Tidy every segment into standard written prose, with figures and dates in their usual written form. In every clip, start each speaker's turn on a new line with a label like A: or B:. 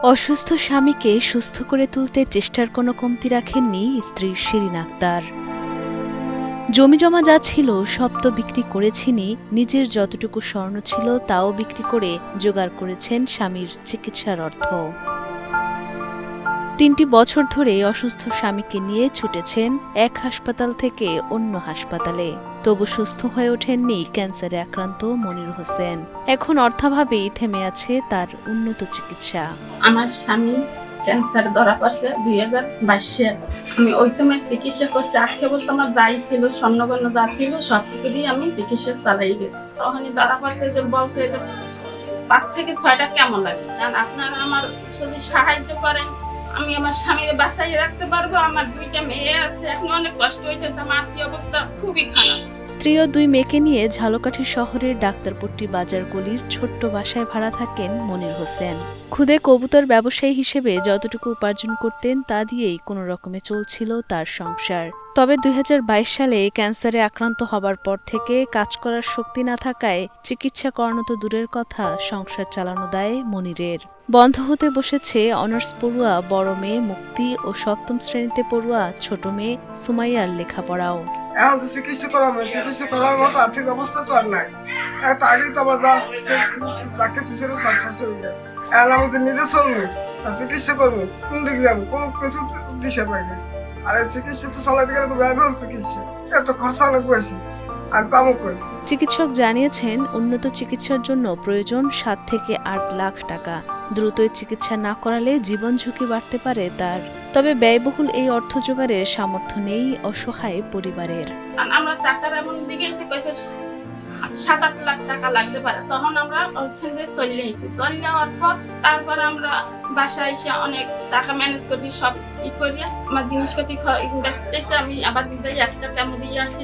A: অসুস্থ স্বামীকে সুস্থ করে তুলতে চেষ্টার কোনো কমতি রাখেননি স্ত্রী শিরিন আক্তার। জমিজমা যা ছিল সব তো বিক্রি করেছেনই, নিজের যতটুকু স্বর্ণ ছিল তাও বিক্রি করে জোগাড় করেছেন স্বামীর চিকিৎসার অর্থ। ৩টি বছর ধরে অসুস্থ স্বামীকে নিয়ে ছুটেছেন এক হাসপাতাল থেকে অন্য হাসপাতালে, তবু সুস্থ হয়ে ওঠেননি ক্যান্সারে আক্রান্ত মনির হোসেন। এখন অর্থাভাবেই থেমে আছে তার উন্নত চিকিৎসা।
B: আমার স্বামী ক্যান্সার ধরা পড়ছে 2022-এ। আমি ওই সময় চিকিৎসা করছি। আজকে বলতে আমার যাই ছিল, স্বর্ণগণ্য যা ছিল সবকিছু দিয়ে আমি চিকিৎসা চালাই গেছি। ওখানে ধরা পড়ছে যে বলছে যে 5 থেকে 6টা কেমন লাগে, কারণ আপনারা আমার যদি সাহায্য করেন আমি আমার স্বামীকে বাঁচাই রাখতে পারবো। আমার 2টা মেয়ে আছে, এখন অনেক কষ্ট হইতেছে, আমার আর্থিক অবস্থা খুবই খারাপ।
A: স্ত্রী ও 2 মেয়েকে নিয়ে ঝালকাঠি শহরের ডাক্তারপট্টি বাজার গলির ছোট্ট বাসায় ভাড়া থাকেন মনির হোসেন। খুদে কবুতর ব্যবসায়ী হিসেবে যতটুকু উপার্জন করতেন তা দিয়েই কোনো রকমে চলছিল তার সংসার। তবে 2022 সালে ক্যান্সারে আক্রান্ত হবার পর থেকে কাজ করার শক্তি না থাকায় চিকিৎসা করানো তো দূরের কথা, সংসার চালানো দায় মনিরের। বন্ধ হতে বসেছে অনার্স পড়ুয়া বড় মেয়ে মুক্তি ও 7ম শ্রেণীতে পড়ুয়া ছোট মেয়ে সুমাইয়ার লেখাপড়াও।
C: এখন তো চিকিৎসা করার মতো আর্থিক অবস্থা তো আর নাই। এত আগে তো আমার যাকে ছিল সব শেষ হয়ে গেছে। এখন আমাদের নিজে চলবে আর চিকিৎসা করবো, কোন দিকে যাবো কোনো কিছু দিশা পাই না। আর এই চিকিৎসা তো চালাতে গেলে তো ব্যয়বহুল চিকিৎসা, এত খরচা অনেক বেশি, আমি পাবো কই?
A: চিকিৎসক জানিয়েছেন উন্নত চিকিৎসার জন্য প্রয়োজন 7 থেকে 8 লাখ টাকা। দ্রুতই চিকিৎসা না করালে জীবন ঝুঁকি বাড়তে পারে তার। তবে ব্যয়বহুল এই অর্থ জোগাড়ের সামর্থ্য নেই অসহায় পরিবারের।
B: আমরা টাকার এমন জিজ্ঞেস করেছে 7-8 লাখ টাকা লাগতে পারে, তখন আমরা ওইখান থেকে চলে এসেছি। চলে যাওয়ার পর তারপর আমরা বাসায় এসে অনেক টাকা ম্যানেজ করছি, সব করিয়া আমার জিনিসপাতি বেচতেছে। আমি আবার যাই একটা কেমো দিয়ে আসছি,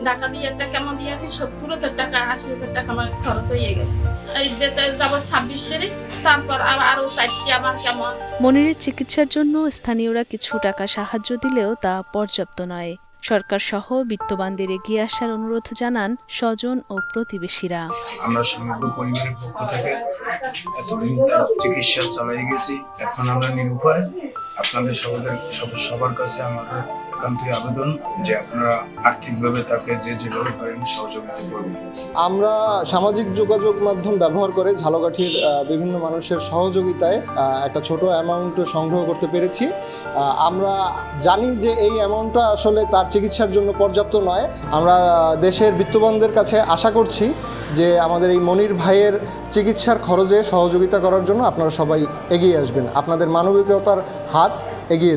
B: ঢাকা দিয়ে একটা কেমো দিয়ে আসছি, 70,000 টাকা 80,000 টাকা আমার খরচ হয়ে গেছে। এই ডেটে যাবো 26 তারিখ, তারপর আরো 4টি আবার কেমন।
A: মনিরের চিকিৎসার জন্য স্থানীয়রা কিছু টাকা সাহায্য দিলেও তা পর্যাপ্ত নয়। সরকার সহ বিত্তবানদের এগিয়ে আসার অনুরোধ জানান স্বজন ও প্রতিবেশীরা।
D: আমরা সমগ্র পরিবারের পক্ষ থেকে এতদিন তার চিকিৎসা চালাই গেছি, এখন আমরা নিরুপায়। আপনাদের সবার কাছে আমাদের একান্তই আবেদন যে আপনারা আর্থিকভাবে তাকে যেভাবে পারেন সহযোগিতা করবেন।
E: আমরা সামাজিক যোগাযোগ মাধ্যম ব্যবহার করে ঝালকাঠির বিভিন্ন মানুষের সহযোগিতায় একটা ছোট অ্যামাউন্ট সংগ্রহ করতে পেরেছি। আমরা জানি যে এই অ্যামাউন্টটা আসলে তার চিকিৎসার জন্য পর্যাপ্ত নয়। আমরা দেশের বিত্তবানদের কাছে আশা করছি যে আমাদের এই মনির ভাইয়ের চিকিৎসার খরচে সহযোগিতা করার জন্য আপনারা সবাই এগিয়ে আসবেন, আপনাদের মানবিকতার হাত এগিয়ে